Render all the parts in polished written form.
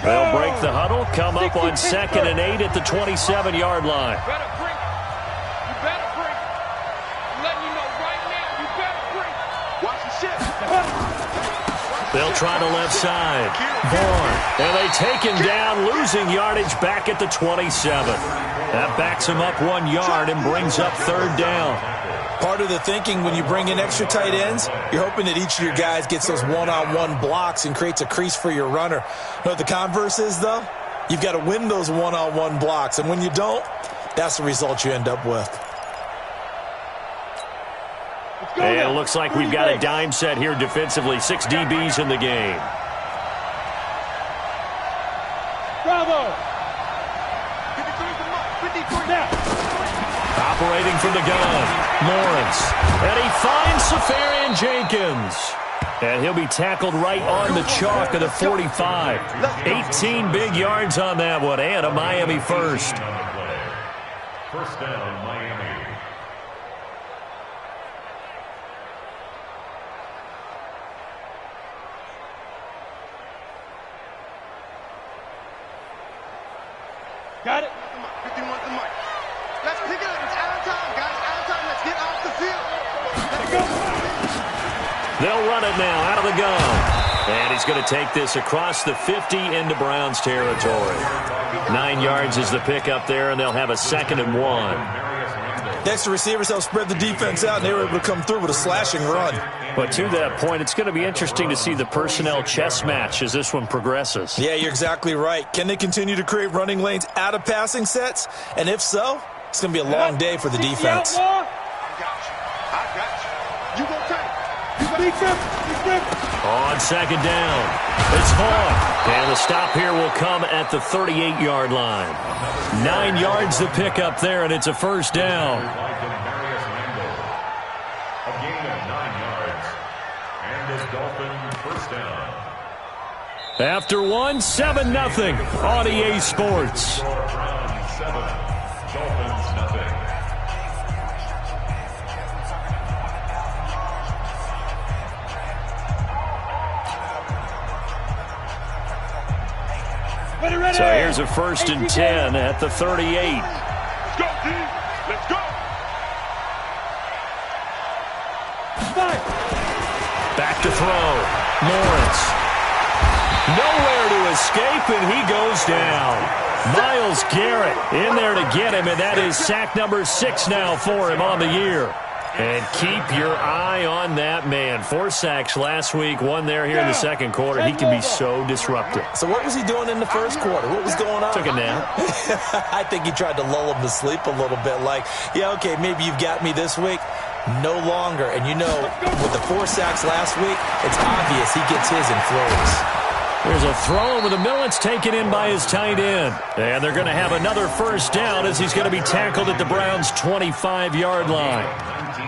They'll break the huddle, come up on 2nd and 8 at the 27-yard line. You better break. I'm letting you know right now, you better break. Watch the shift. They'll try the left side. Bourne. And they take him down, losing yardage back at the 27. That backs him up 1 yard and brings up 3rd down. Part of the thinking when you bring in extra tight ends, you're hoping that each of your guys gets those one-on-one blocks and creates a crease for your runner. You know what the converse is, though? You've got to win those one-on-one blocks, and when you don't, that's the result you end up with. And it looks like we've got a dime set here defensively. 6 DBs in the game. Bravo! 53 now. Operating from the gun, Lawrence. And he finds Safarian Jenkins. And he'll be tackled right on the chalk of the 45. 18 big yards on that one, and a Miami first. First down, Miami. Got it. 51 to the mic. Let's pick it up. It's out of time, guys. Out of time. Let's get off the field. Let's go. They'll run it now out of the gun. And he's going to take this across the 50 into Browns territory. 9 yards is the pickup there, and they'll have a 2nd and 1. Next, the receivers help spread the defense out, and they were able to come through with a slashing run. But to that point, it's going to be interesting to see the personnel chess match as this one progresses. Yeah, you're exactly right. Can they continue to create running lanes out of passing sets? And if so, it's going to be a long day for the defense. I got you. You go take. On 2nd down, it's Vaughn. And the stop here will come at the 38-yard line. 9 yards to pick up there, and it's a first down. A gain of 9 yards. And the Dolphins first down. After 1, 7-0 on EA Sports. Browns 7, Dolphins nothing. Ready. So here's a 1st and 10 at the 38. Let's go, team. Let's go. Back to throw. Lawrence. Nowhere to escape, and he goes down. Myles Garrett in there to get him, and that is sack number 6 now for him on the year. And keep your eye on that man. 4 sacks last week, 1 there here in the 2nd quarter. He can be so disruptive. So what was he doing in the 1st quarter? What was going on? Took a nap. I think he tried to lull him to sleep a little bit. Like, yeah, okay, maybe you've got me this week. No longer. And you know, with the 4 sacks last week, it's obvious he gets his in flurries. There's a throw over the middle. It's taken in by his tight end. And they're going to have another first down as he's going to be tackled at the Browns' 25-yard line.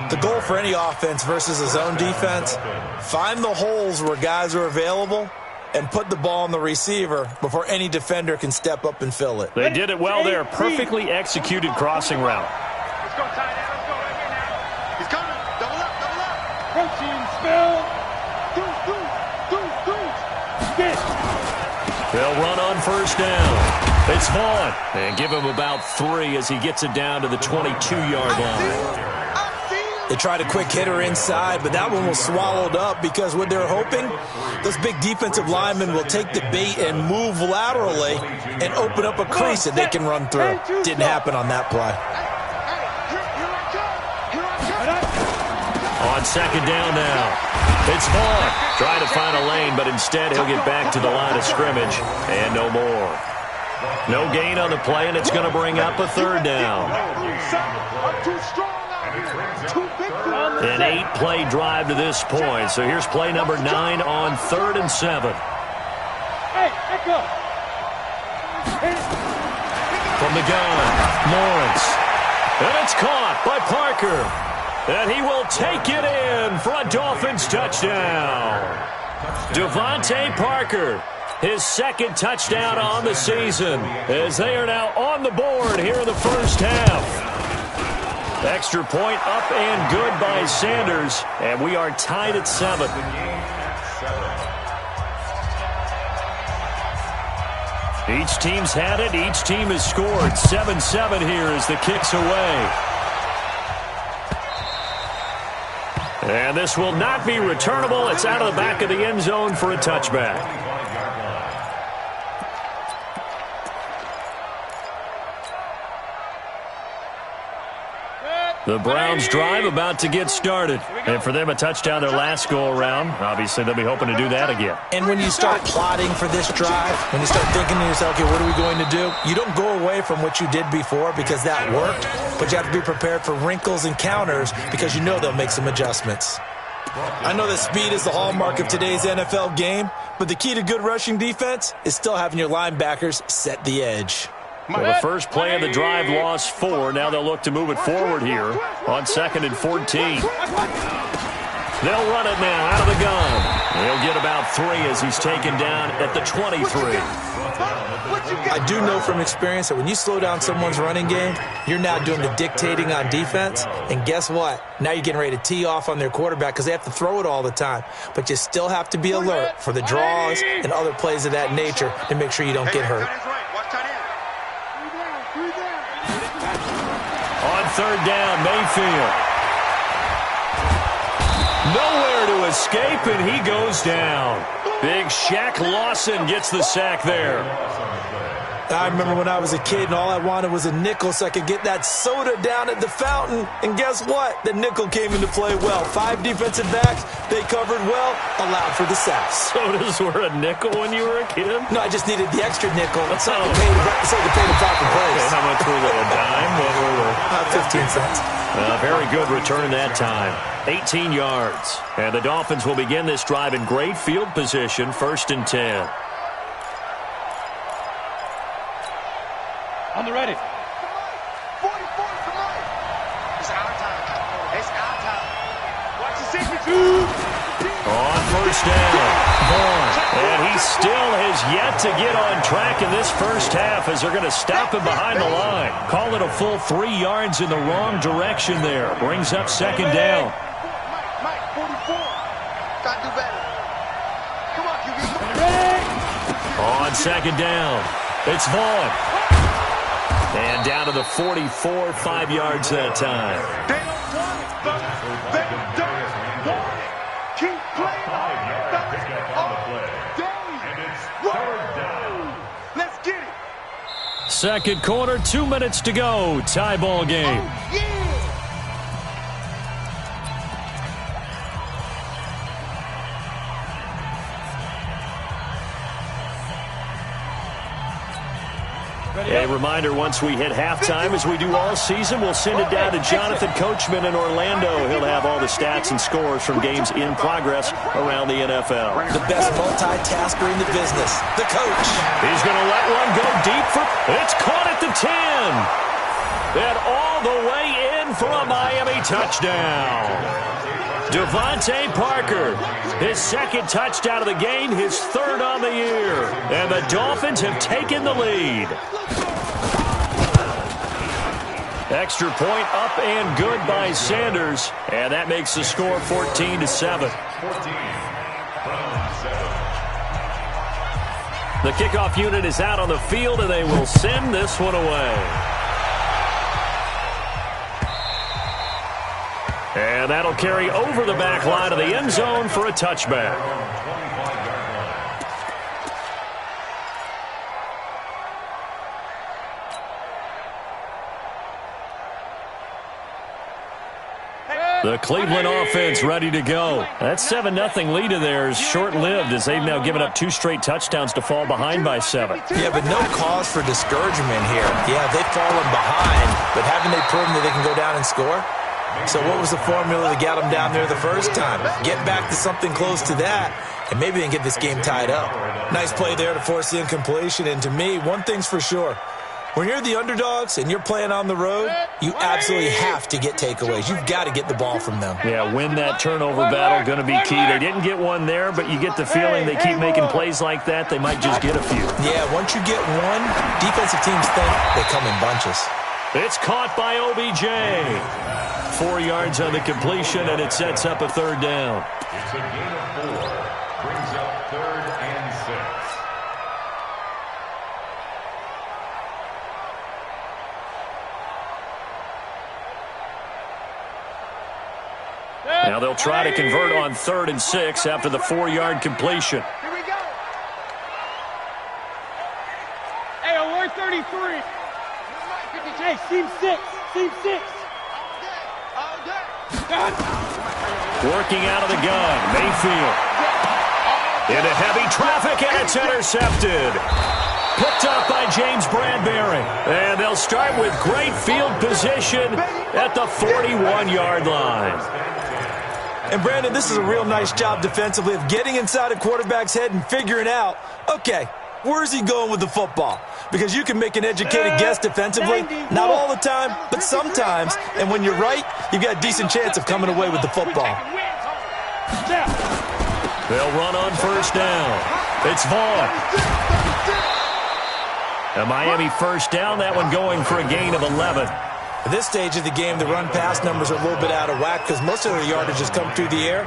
The goal for any offense versus a zone defense, find the holes where guys are available and put the ball on the receiver before any defender can step up and fill it. They did it well there. Perfectly executed crossing route. Let's go, tight end. Let's go right here now. He's coming. Double up, double up. Protein spell. They'll run on first down. It's Vaughn. And give him about 3 as he gets it down to the 22-yard line. They tried a quick hitter inside, but that one was swallowed up because what they're hoping, those big defensive linemen will take the bait and move laterally and open up a crease that they can run through. Didn't happen on that play. On second down now. It's Vaughn. Trying to find a lane, but instead he'll get back to the line of scrimmage. And no more. No gain on the play, and it's going to bring up a third down. An 8-play drive to this point. So here's play number 9 on 3rd and 7. From the gun, Lawrence. And it's caught by Parker. And he will take it in for a Dolphins touchdown. Devontae Parker, his 2nd touchdown on the season, as they are now on the board here in the first half. Extra point up and good by Sanders, and we are tied at 7. Each team's had it. Each team has scored. 7-7 here as the kick's away. And this will not be returnable. It's out of the back of the end zone for a touchback. The Browns drive about to get started. And for them, a touchdown their last go-around. Obviously, they'll be hoping to do that again. And when you start plotting for this drive, when you start thinking to yourself, okay, what are we going to do? You don't go away from what you did before because that worked, but you have to be prepared for wrinkles and counters because you know they'll make some adjustments. I know that speed is the hallmark of today's NFL game, but the key to good rushing defense is still having your linebackers set the edge. Well, the first play of the drive lost 4. Now they'll look to move it forward here on 2nd and 14. They'll run it now out of the gun. He'll get about 3 as he's taken down at the 23. I do know from experience that when you slow down someone's running game, you're now doing the dictating on defense. And guess what? Now you're getting ready to tee off on their quarterback because they have to throw it all the time. But you still have to be alert for the draws and other plays of that nature to make sure you don't get hurt. On 3rd down, Mayfield. Nowhere to escape, and he goes down. Big Shaq Lawson gets the sack there. I remember when I was a kid and all I wanted was a nickel so I could get that soda down at the fountain. And guess what? The nickel came into play well. 5 defensive backs, they covered well, allowed for the sacks. Sodas were a nickel when you were a kid? No, I just needed the extra nickel so I could pay the proper price. Okay, how much were they? A dime? What were they? 15 cents. Very good return that time. 18 yards. And the Dolphins will begin this drive in great field position, 1st and 10. On the ready. 44, come on. It's our time. It's our time. Watch the signature. On 1st down, Vaughn. And he still has yet to get on track in this first half as they're going to stop him behind the line. Call it a full 3 yards in the wrong direction there. Brings up 2nd down. Mike, 44. Got to do better. Come on, QB. On 2nd down, it's Vaughn. And down to the 44, 5 yards that time. They don't want it, fellas. They don't want it. Keep playing on it. Let's get it. Second quarter, 2 minutes to go. Tie ball game. Oh, yeah. A reminder, once we hit halftime, as we do all season, we'll send it down to Jonathan Coachman in Orlando. He'll have all the stats and scores from games in progress around the NFL. The best multitasker in the business, the coach. He's going to let one go deep for... It's caught at the 10. And all the way in for a Miami touchdown. Devontae Parker, his 2nd touchdown of the game, his 3rd on the year. And the Dolphins have taken the lead. Extra point up and good by Sanders. And that makes the score 14-7. The kickoff unit is out on the field, and they will send this one away. And that'll carry over the back line of the end zone for a touchback. The Cleveland offense ready to go. That 7-0 lead of theirs short-lived as they've now given up 2 straight touchdowns to fall behind by 7. Yeah, but no cause for discouragement here. Yeah, they've fallen behind, but haven't they proven that they can go down and score? So what was the formula that got them down there the first time? Get back to something close to that, and maybe they can get this game tied up. Nice play there to force the incompletion, and to me, one thing's for sure. When you're the underdogs and you're playing on the road, you absolutely have to get takeaways. You've got to get the ball from them. Yeah, win that turnover battle, going to be key. They didn't get one there, but you get the feeling they keep making plays like that, they might just get a few. Yeah, once you get one, defensive teams think they come in bunches. It's caught by OBJ. 4 yards on the completion, and it sets up a 3rd down. It's a gain of 4. Brings up 3rd and 6. Now they'll try to convert on 3rd and 6 after the 4-yard completion. Here we go. Hey, alert 33. Hey, seam 6. Seam 6. All day. Working out of the gun, Mayfield. Into heavy traffic, and it's intercepted. Picked up by James Bradbury. And they'll start with great field position at the 41-yard line. And, Brandon, this is a real nice job defensively of getting inside a quarterback's head and figuring out, okay, where's he going with the football? Because you can make an educated guess defensively, not all the time, but sometimes. And when you're right, you've got a decent chance of coming away with the football. They'll run on 1st down. It's Vaughn. A Miami 1st down, that one going for a gain of 11. At this stage of the game, the run-pass numbers are a little bit out of whack because most of their yardage has come through the air.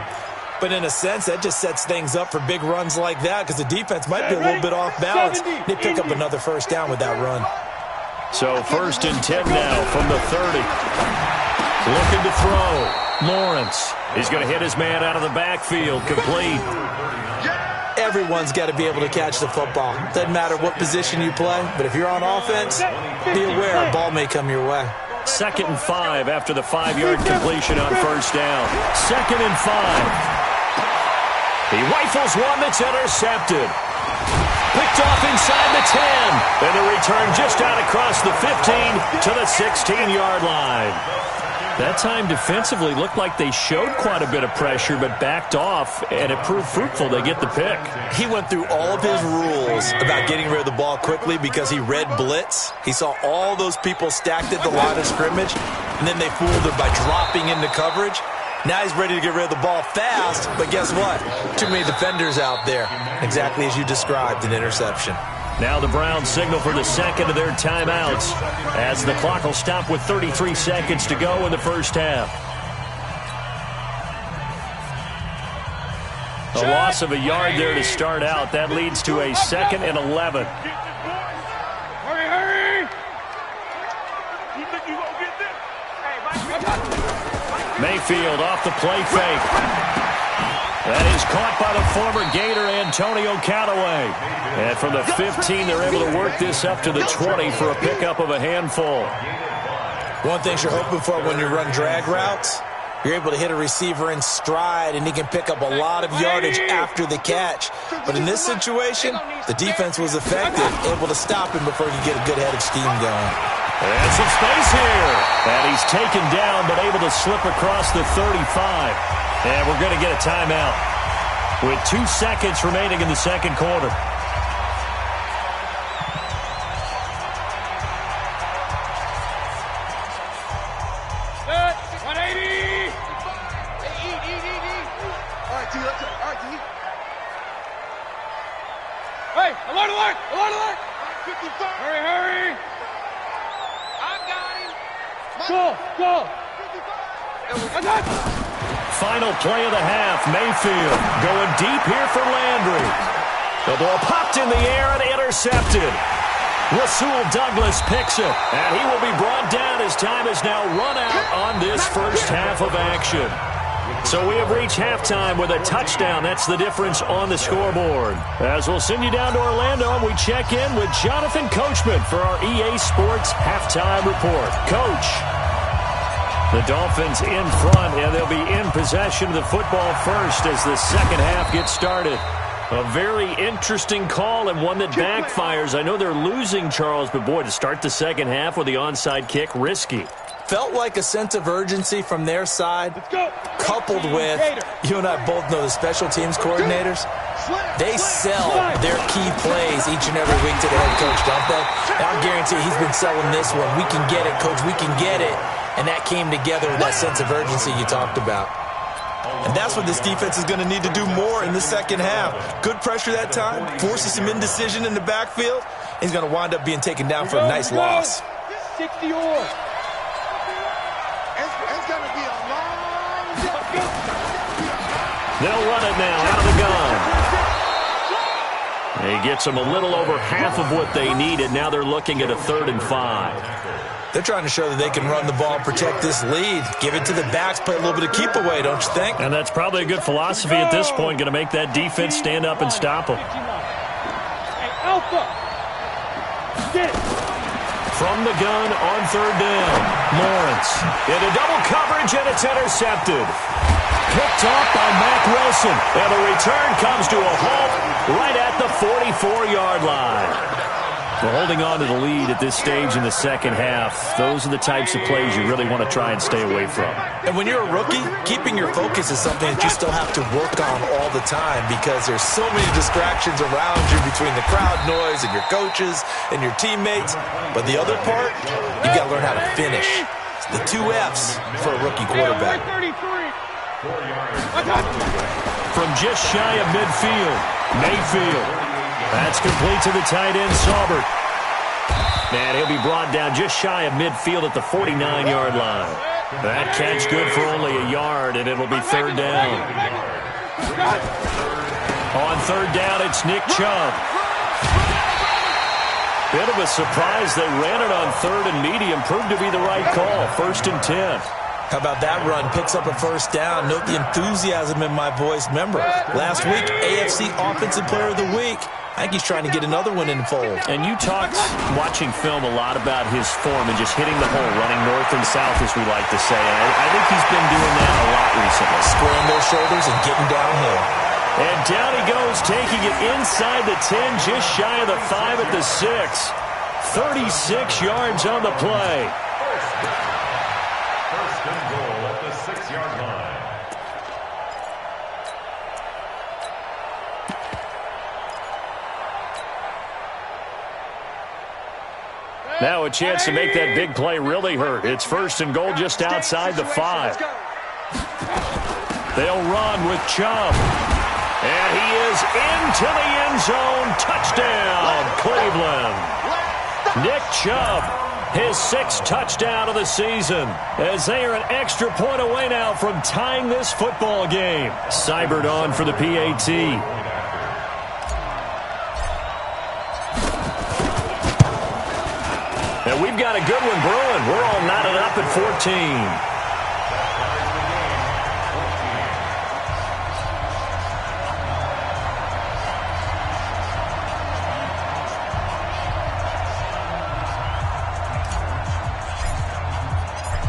But in a sense, that just sets things up for big runs like that because the defense might be a little bit off balance. They pick up another 1st down with that run. So 1st and 10 now from the 30. Looking to throw. Lawrence. He's going to hit his man out of the backfield. Complete. Everyone's got to be able to catch the football. Doesn't matter what position you play, but if you're on offense, be aware a ball may come your way. 2nd and 5 after the 5-yard completion on 1st down. 2nd and 5. He rifles one that's intercepted. Picked off inside the 10. And the return just out across the 15 to the 16-yard line. That time defensively looked like they showed quite a bit of pressure but backed off, and it proved fruitful. They get the pick. He went through all of his rules about getting rid of the ball quickly because he read blitz. He saw all those people stacked at the line of scrimmage, and then they fooled him by dropping into coverage. Now he's ready to get rid of the ball fast, but guess what? Too many defenders out there. Exactly as you described, an interception. Now the Browns signal for the 2nd of their timeouts as the clock will stop with 33 seconds to go in the 1st half. A loss of a yard there to start out. That leads to a 2nd and 11. Hurry, hurry! You think you gonna get this? Mayfield off the play fake. That is caught by the former Gator Antonio Callaway. And from the 15, they're able to work this up to the 20 for a pickup of a handful. One thing you're hoping for when you run drag routes, you're able to hit a receiver in stride, and he can pick up a lot of yardage after the catch. But in this situation, the defense was effective, able to stop him before he could get a good head of steam going. And some space here. And he's taken down, but able to slip across the 35. And we're going to get a timeout with 2 seconds remaining in the 2nd quarter. Set. 180. Hey, eat. All right, T, let's go. All right, T. Hey, alert, alert, alert, alert. 55. Hurry, hurry. I got him. Go. 55. Final play of the half. Mayfield going deep here for Landry. The ball popped in the air and intercepted. Rasul Douglas picks it, and he will be brought down as time has now run out on this 1st half of action. So we have reached halftime with a touchdown. That's the difference on the scoreboard. As we'll send you down to Orlando, and we check in with Jonathan Coachman for our EA Sports Halftime Report. Coach. The Dolphins in front, and they'll be in possession of the football first as the 2nd half gets started. A very interesting call and one that backfires. I know they're losing, Charles, but boy, to start the 2nd half with the onside kick, risky. Felt like a sense of urgency from their side, coupled with, you and I both know the special teams coordinators, they sell their key plays each and every week to the head coach, don't they? And I guarantee he's been selling this one. We can get it, coach, we can get it. And that came together with that sense of urgency you talked about. And that's what this defense is going to need to do more in the 2nd half. Good pressure that time, forces some indecision in the backfield. He's going to wind up being taken down for a nice loss. 60 or. It's going to be a long day. They'll run it now out of the gun. He gets them a little over half of what they needed. Now they're looking at a 3rd and 5. They're trying to show that they can run the ball and protect this lead. Give it to the backs, play a little bit of keep away, don't you think? And that's probably a good philosophy at this point, going to make that defense stand up and stop them. Hey, Alpha! Get it! From the gun on third down, Lawrence into double coverage, and it's intercepted. Picked off by Mack Wilson, and the return comes to a halt right at the 44-yard line. Well, holding on to the lead at this stage in the second half, those are the types of plays you really want to try and stay away from. And when you're a rookie, keeping your focus is something that you still have to work on all the time because there's so many distractions around you between the crowd noise and your coaches and your teammates. But the other part, you got to learn how to finish. It's the 2 F's for a rookie quarterback. From just shy of midfield, Mayfield. That's complete to the tight end, Saubert. And he'll be brought down just shy of midfield at the 49-yard line. That catch good for only a yard, and it'll be third down. On third down, it's Nick Chubb. Bit of a surprise. They ran it on third and medium. Proved to be the right call. 1st and 10. How about that run? Picks up a first down. Note the enthusiasm in my voice. Remember, last week, AFC Offensive Player of the Week. I think he's trying to get another one in the fold. And you talked, watching film, a lot about his form and just hitting the hole, running north and south, as we like to say. And I think he's been doing that a lot recently. Squaring those shoulders and getting downhill. And down he goes, taking it inside the 10, just shy of the 5 at the 6. 36 yards on the play. First and goal at the 6-yard line. Now a chance to make that big play really hurt. It's 1st and goal just outside the 5. They'll run with Chubb. And he is into the end zone. Touchdown, Cleveland. Nick Chubb, his 6th touchdown of the season, as they are an extra point away now from tying this football game. Seibert on for the PAT. And we've got a good one brewing. We're all knotted up at 14.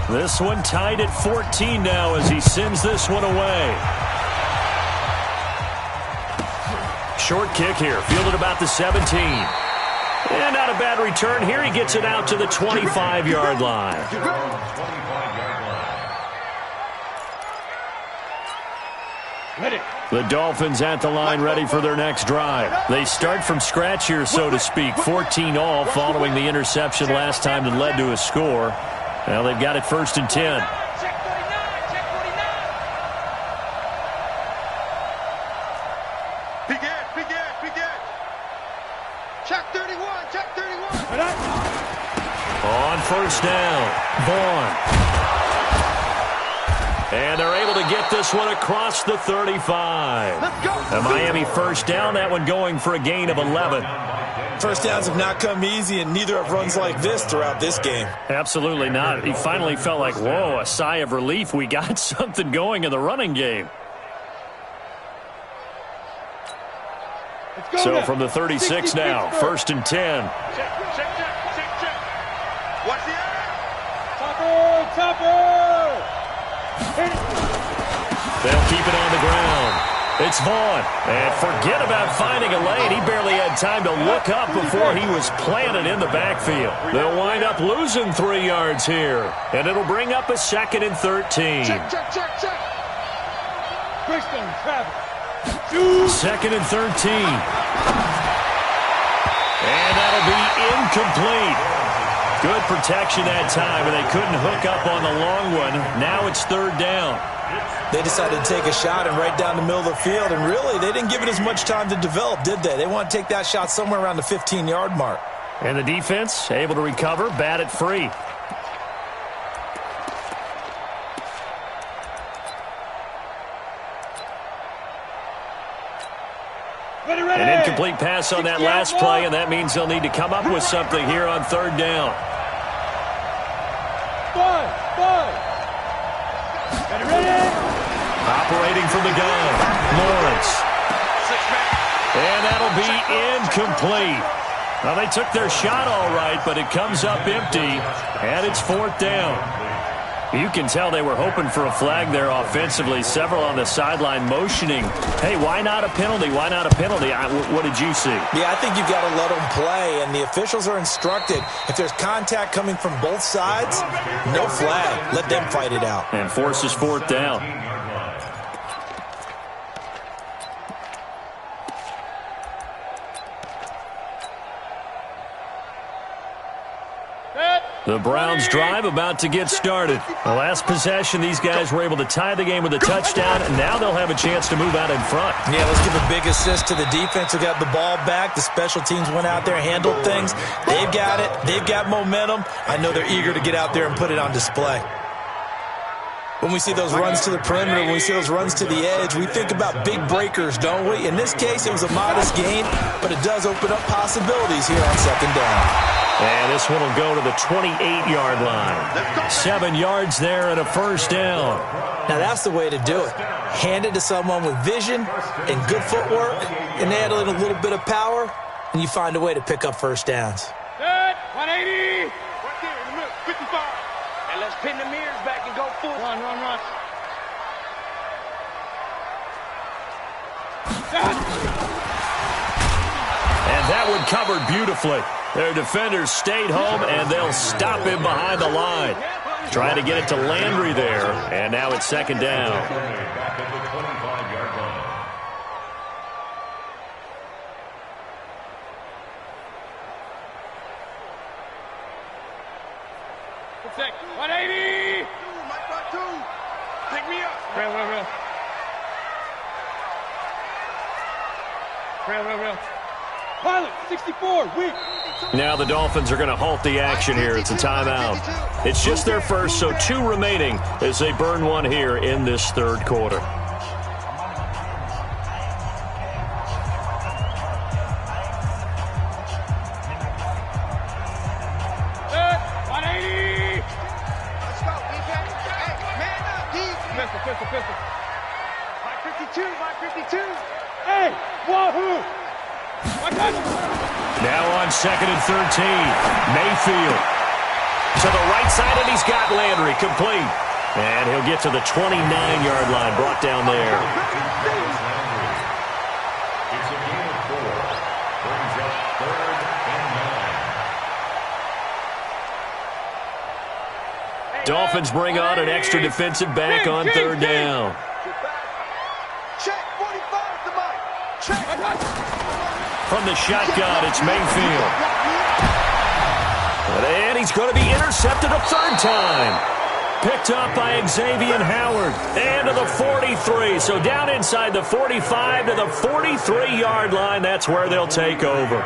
This one tied at 14 now as he sends this one away. Short kick here, fielded about the 17. And not a bad return here. He gets it out to the 25-yard line. The Dolphins at the line ready for their next drive. They start from scratch here, so to speak. 14 all following the interception last time that led to a score. Well, they've got it 1st and 10. Check 31, check 31. On 1st down, Vaughn. And they're able to get this one across the 35. A Miami 1st down, that one going for a gain of 11. First downs have not come easy, and neither have runs like this throughout this game. Absolutely not. He finally felt like, whoa, a sigh of relief. We got something going in the running game. So from the 36 now, 1st and 10. Check. Watch the area. Topper! They'll keep it on the ground. It's Vaughn. And forget about finding a lane. He barely had time to look up before he was planted in the backfield. They'll wind up losing 3 yards here. And it'll bring up a 2nd and 13. Check. Christian Travis. 2nd and 13. And that'll be incomplete. Good protection that time, and they couldn't hook up on the long one. Now it's 3rd down. They decided to take a shot and right down the middle of the field, and really, they didn't give it as much time to develop, did they? They want to take that shot somewhere around the 15-yard mark. And the defense able to recover, bat it free. An incomplete pass on that last play, and that means they'll need to come up with something here on 3rd down. Ready? Operating from the gun, Lawrence. And that'll be incomplete. Well, they took their shot all right, but it comes up empty, and it's 4th down. You can tell they were hoping for a flag there offensively. Several on the sideline motioning, hey, why not a penalty? Why not a penalty? What did you see? Yeah, I think you've got to let them play, and the officials are instructed. If there's contact coming from both sides, no flag. Let them fight it out. And forces 4th down. The Browns drive about to get started. The last possession, these guys were able to tie the game with a touchdown, and now they'll have a chance to move out in front. Yeah, let's give a big assist to the defense who got the ball back. The special teams went out there, handled things. They've got it. They've got momentum. I know they're eager to get out there and put it on display. When we see those runs to the perimeter, when we see those runs to the edge, we think about big breakers, don't we? In this case, it was a modest gain, but it does open up possibilities here on 2nd down. And this one will go to the 28-yard line. 7 yards there and a 1st down. Now, that's the way to do it. Hand it to someone with vision and good footwork, and add in a little bit of power, and you find a way to pick up 1st downs. Good. 180. Right there in the middle, 55. And let's pin the mirrors back and go full. Run. And that one covered beautifully. Their defenders stayed home, and they'll stop him behind the line. Trying to get it to Landry there, and now it's 2nd down. Back at the 25-yard line. Protect. 180. Mike Rock 2. Pick me up. Real. Pilot, 64, weak. Now the Dolphins are going to halt the action here. It's a timeout. It's just their first, so 2 remaining as they burn one here in this 3rd quarter. Good. 180. Let's go, defense. Hey, man up, defense. Pistol. Mike 52. Hey, wahoo. Now on 2nd and 13, Mayfield to the right side, and he's got Landry complete. And he'll get to the 29-yard line, brought down there. It's a gain of 4. Brings up 3rd and 9. Dolphins bring on an extra defensive back on 3rd down. Check, 45 to Mike. Check. From the shotgun, it's Mayfield. And he's going to be intercepted a 3rd time. Picked up by Xavier Howard. And to the 43. So down inside the 45 to the 43-yard line. That's where they'll take over.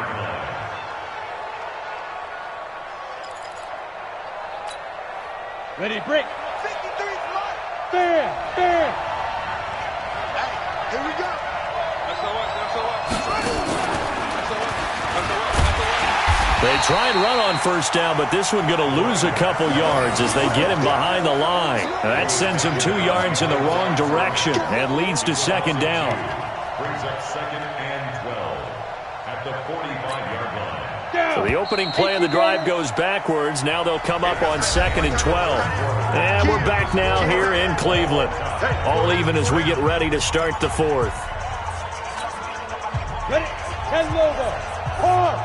Ready, break. 53 to Mike. Bam. Hey, here we go. They try and run on 1st down, but this one going to lose a couple yards as they get him behind the line. That sends him 2 yards in the wrong direction and leads to 2nd down. Brings up 2nd and 12 at the 45-yard line. So the opening play of the drive goes backwards. Now they'll come up on 2nd and 12. And we're back now here in Cleveland. All even as we get ready to start the 4th. Ready, 10 logo. Hard.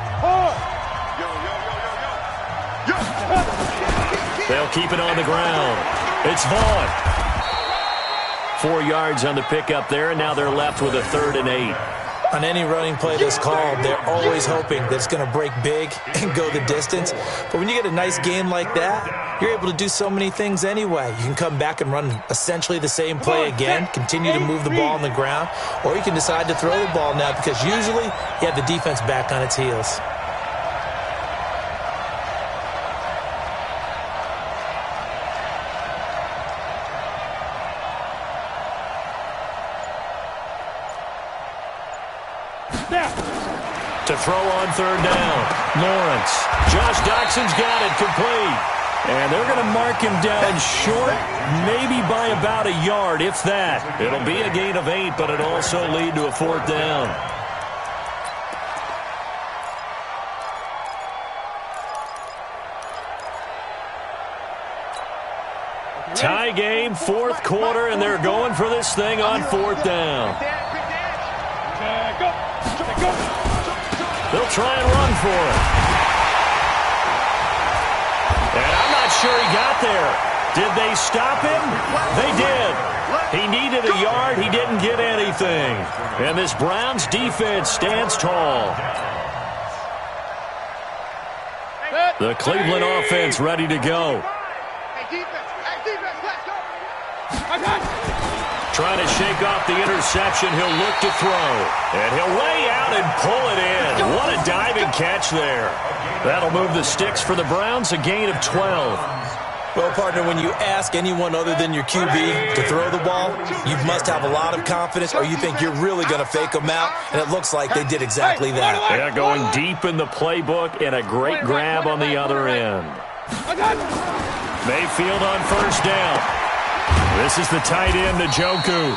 They'll keep it on the ground. It's Vaughn. 4 yards on the pickup there, and now they're left with a 3rd and 8. On any running play that's called, they're always hoping that it's going to break big and go the distance. But when you get a nice game like that, you're able to do so many things anyway. You can come back and run essentially the same play again, continue to move the ball on the ground, or you can decide to throw the ball now because usually you have the defense back on its heels. To throw on 3rd down. Lawrence. Josh Doxson's got it complete. And they're going to mark him down short, maybe by about a yard, if that. It'll be a gain of 8, but it'll also lead to a 4th down. Tie game, 4th quarter, and they're going for this thing on 4th down. They'll try and run for it. And I'm not sure he got there. Did they stop him? They did. He needed a yard. He didn't get anything. And this Browns defense stands tall. The Cleveland offense ready to go. Trying to shake off the interception. He'll look to throw. And he'll lay out and pull it in. What a diving catch there. That'll move the sticks for the Browns, a gain of 12. Well, partner, when you ask anyone other than your QB to throw the ball, you must have a lot of confidence, or you think you're really going to fake them out, and it looks like they did exactly that. Yeah, going deep in the playbook and a great grab on the other end. Mayfield on 1st down. This is the tight end, Njoku.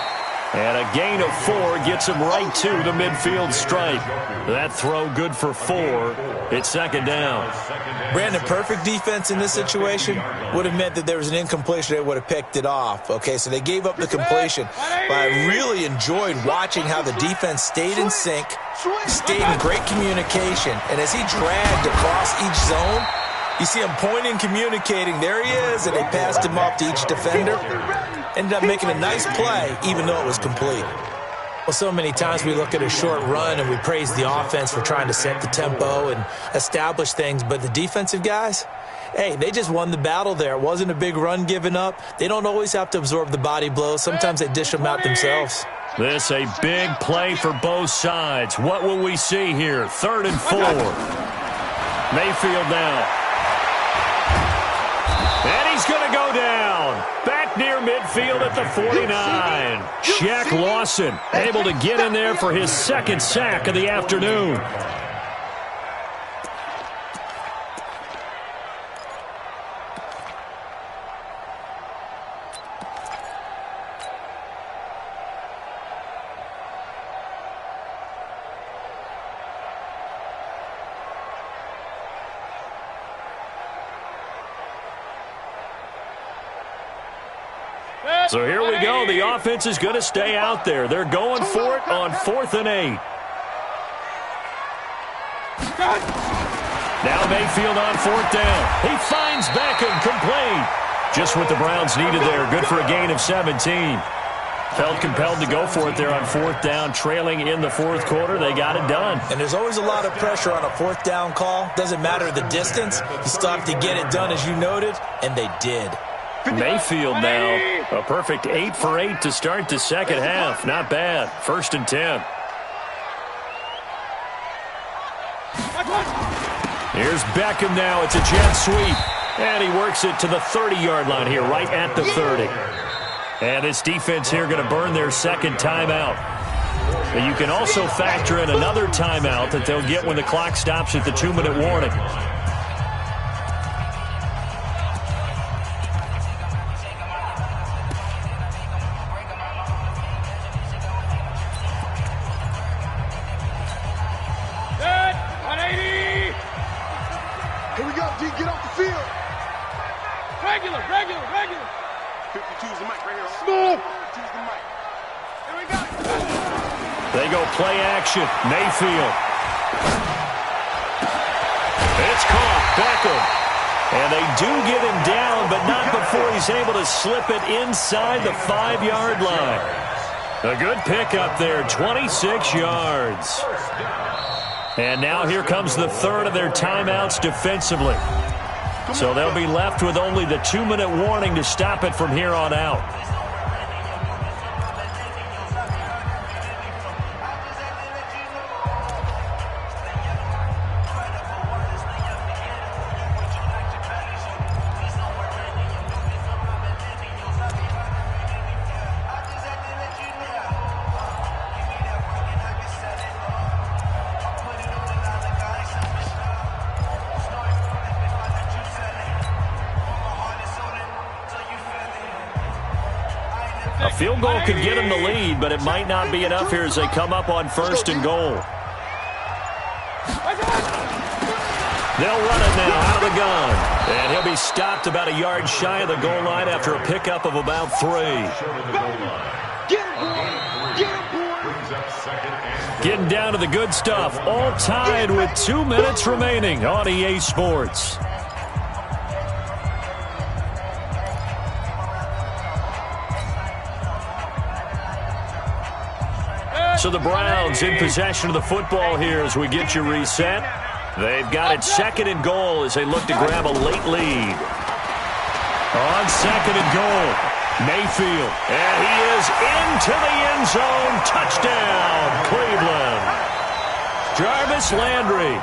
And a gain of 4 gets him right to the midfield stripe. That throw good for 4. It's 2nd down. Brandon, perfect defense in this situation would have meant that there was an incompletion. They would have picked it off. Okay, so they gave up the completion. But I really enjoyed watching how the defense stayed in sync, stayed in great communication. And as he dragged across each zone, you see him pointing, communicating. There he is, and they passed him off to each defender. Ended up making a nice play, even though it was complete. Well, so many times we look at a short run and we praise the offense for trying to set the tempo and establish things, but the defensive guys, hey, they just won the battle there. It wasn't a big run given up. They don't always have to absorb the body blows. Sometimes they dish them out themselves. This a big play for both sides. What will we see here? 3rd and 4. Mayfield now. And he's going to go down. Back near midfield at the 49. Shaq Lawson able to get in there for his 2nd sack of the afternoon. So here we go. The offense is going to stay out there. They're going for it on 4th and 8. Now Mayfield on 4th down. He finds Beckham complete. Just what the Browns needed there. Good for a gain of 17. Felt compelled to go for it there on 4th down, trailing in the 4th quarter. They got it done. And there's always a lot of pressure on a 4th down call. Doesn't matter the distance. You still have to get it done, as you noted, and they did. Mayfield now, a perfect 8 for 8 to start the 2nd half. Not bad. 1st and 10. Here's Beckham now. It's a jet sweep. And he works it to the 30-yard line here, right at the 30. And this defense here going to burn their 2nd timeout. But you can also factor in another timeout that they'll get when the clock stops at the 2-minute warning. Regular. 52's the mic right here. Smooth. 52's the mic. Here we go. They go play action. Mayfield. It's caught. Beckham. And they do get him down, but not before he's able to slip it inside the 5-yard line. A good pickup there, 26 yards. And now here comes the 3rd of their timeouts defensively. So they'll be left with only the 2-minute warning to stop it from here on out. Field goal could get them the lead, but it might not be enough here as they come up on 1st and goal. They'll run it now out of the gun. And he'll be stopped about a yard shy of the goal line after a pickup of about 3. Getting down to the good stuff. All tied with 2 minutes remaining on EA Sports. So the Browns in possession of the football here as we get you reset. They've got it 2nd and goal as they look to grab a late lead. On 2nd and goal, Mayfield. And he is into the end zone. Touchdown, Cleveland. Jarvis Landry,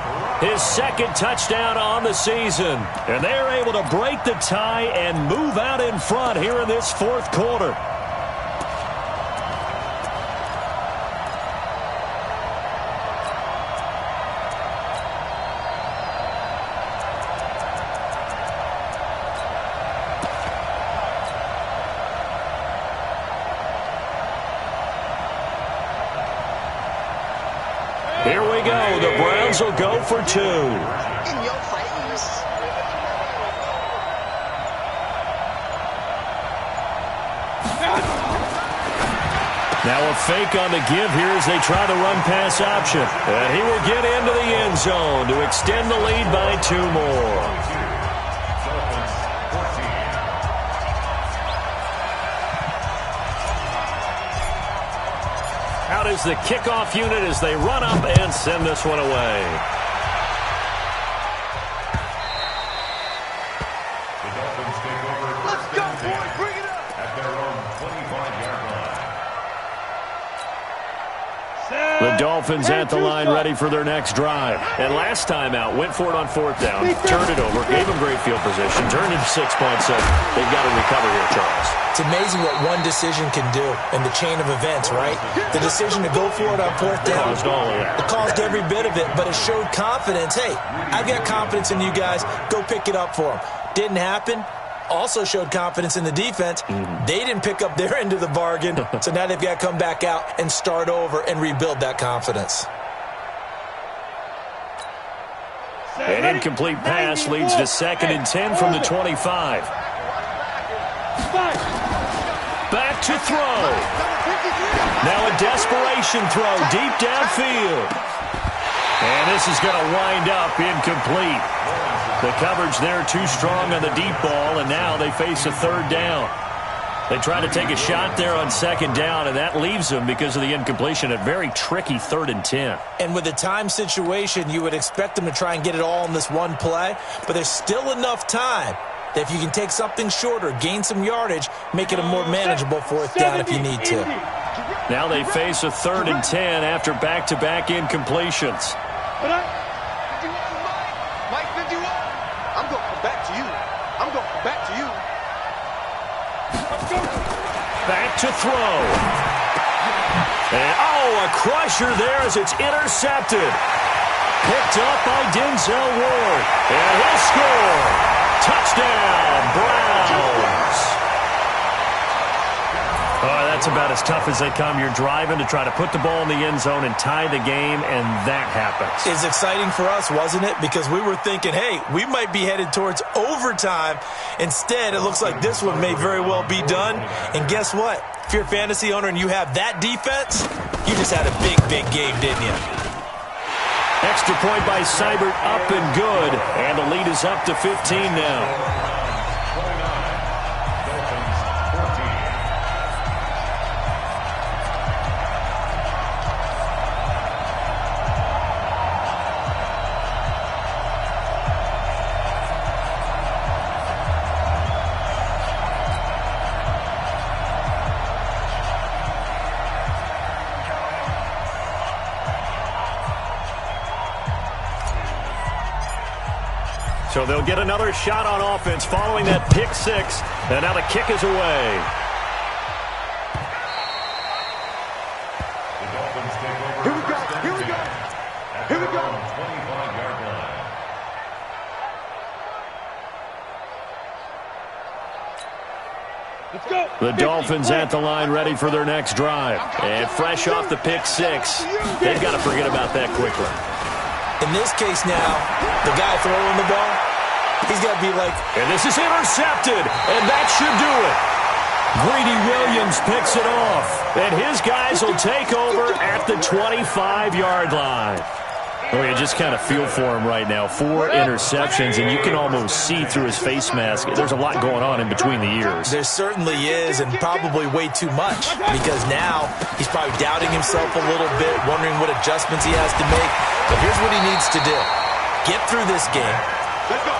his 2nd touchdown on the season. And they're able to break the tie and move out in front here in this 4th quarter. Here we go. The Browns will go for 2. In your face. Now a fake on the give here as they try the run-pass option. And he will get into the end zone to extend the lead by 2 more. Out is the kickoff unit as they run up and send this one away. The Dolphins take over. Let's go, boys. Bring it up. At their own 25-yard line. The Dolphins at the line ready for their next drive. And last time out, went for it on 4th down, turned it over, gave them great field position, turned it 6 points. So they've got to recover here, Charles. It's amazing what one decision can do in the chain of events, right? The decision to go for it on 4th down. Caused all of that. It caused every bit of it, but it showed confidence. Hey, I've got confidence in you guys. Go pick it up for them. Didn't happen. Also showed confidence in the defense. They didn't pick up their end of the bargain, so now they've got to come back out and start over and rebuild that confidence. An incomplete pass leads to 2nd and 10 from the 25. Back to throw. Now a desperation throw deep downfield. And this is going to wind up incomplete. The coverage there too strong on the deep ball, and now they face a 3rd down. They try to take a shot there on 2nd down, and that leaves them, because of the incompletion, a very tricky 3rd and 10. And with the time situation, you would expect them to try and get it all in this one play, but there's still enough time that if you can take something shorter, gain some yardage, make it a more manageable 4th down if you need to. Now they face a 3rd and 10 after back-to-back incompletions. Mike 51. I'm going to come back to you. I'm going to come back to you. Back to throw. And, a crusher there as it's intercepted. Picked up by Denzel Ward. And he'll score. Touchdown, Browns. Oh, that's about as tough as they come. You're driving to try to put the ball in the end zone and tie the game, and that happens. It's exciting for us, wasn't it? Because we were thinking, hey, we might be headed towards overtime. Instead, it looks like this one may very well be done. And guess what? If you're a fantasy owner and you have that defense, you just had a big, big game, didn't you? Extra point by Seibert, up and good. And the lead is up to 15 now. So they'll get another shot on offense following that pick six. And now the kick is away. The Dolphins take over. Here we go. Here we go. Here we go. 25-yard line. Let's go. The Dolphins at the line ready for their next drive. And fresh off the pick six, they've got to forget about that quickly. In this case now, the guy throwing the ball, he's got to be like... And this is intercepted, and that should do it. Greedy Williams picks it off, and his guys will take over at the 25-yard line. Oh, you just kind of feel for him right now. 4 interceptions, and you can almost see through his face mask. There's a lot going on in between the ears. There certainly is, and probably way too much, because now he's probably doubting himself a little bit, wondering what adjustments he has to make. But here's what he needs to do. Get through this game,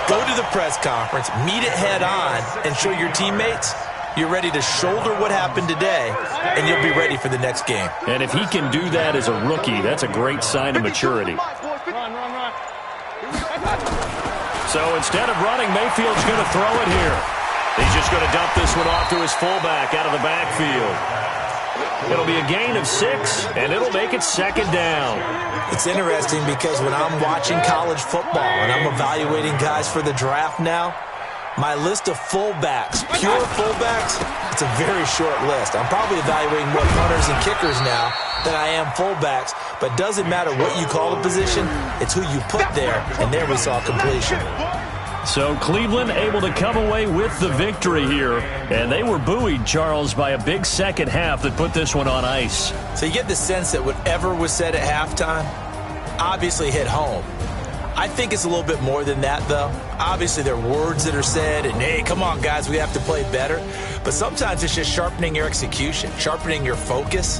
go to the press conference, meet it head on, and show your teammates you're ready to shoulder what happened today, and you'll be ready for the next game. And if he can do that as a rookie, that's a great sign of maturity. Run. So instead of running, Mayfield's going to throw it here. He's just going to dump this one off to his fullback out of the backfield. It'll be a gain of 6, and it'll make it second down. It's interesting because when I'm watching college football and I'm evaluating guys for the draft now, my list of fullbacks, pure fullbacks, it's a very short list. I'm probably evaluating more punters and kickers now than I am fullbacks, but doesn't matter what you call a position, it's who you put there, and there we saw completion. So Cleveland able to come away with the victory here, and they were buoyed, Charles, by a big second half that put this one on ice. So you get the sense that whatever was said at halftime obviously hit home. I think it's a little bit more than that, though. Obviously, there are words that are said, and, hey, come on, guys, we have to play better. But sometimes it's just sharpening your execution, sharpening your focus,